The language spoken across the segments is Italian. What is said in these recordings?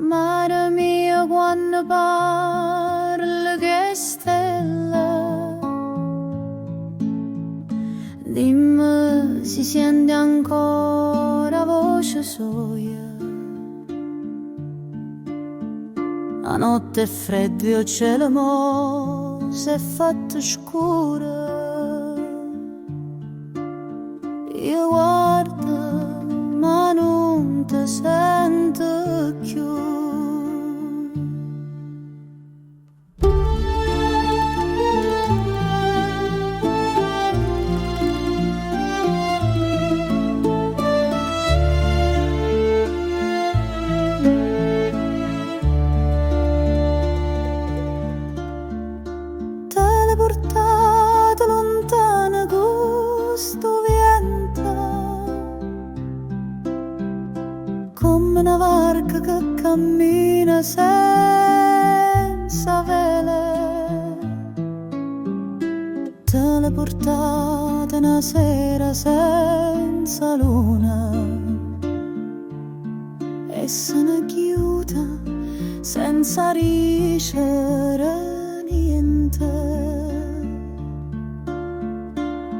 Mare mia, quando parli che stella, dimmi si sente ancora voce sua. La notte è fredda e il cielo mo si è fatto scuro. Io guardo ma non ti sento più. Teleportato lontano con sto vento, come una barca che cammina senza vele. Teleportata una sera senza luna e se ne chiude senza ricevere niente.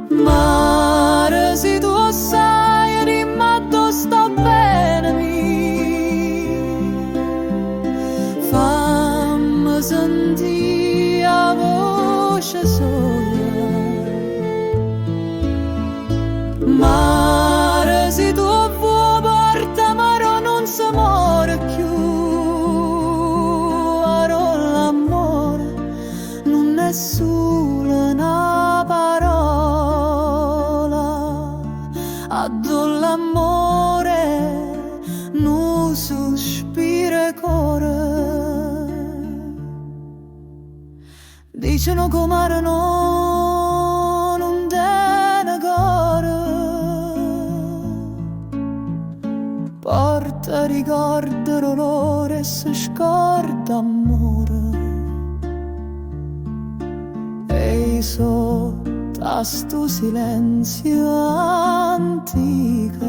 Mare, se tu sai, dimmi dove sto bene mi, fammi sentire la voce sola. Mare, se tu vuoi porta mare non si muore più. Ora l'amore non è solo una parola, addo l'amore non sospira cuore. Dicono che mare non tiene cuore, porta ricordo l'olore e si scorda amore. E sotto a sto silenzio antico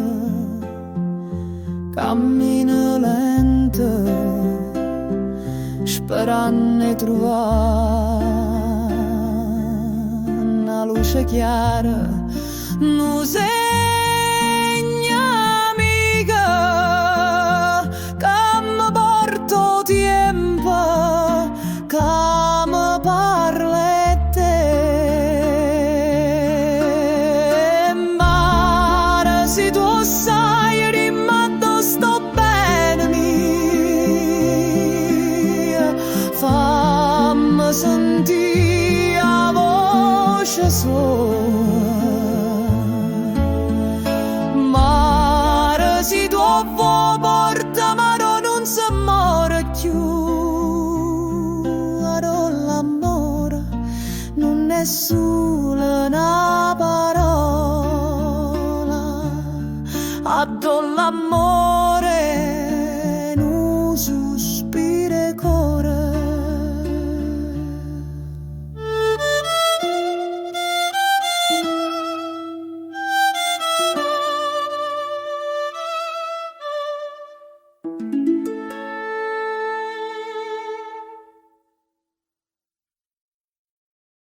cammino lento, sperando di trovare una luce chiara, non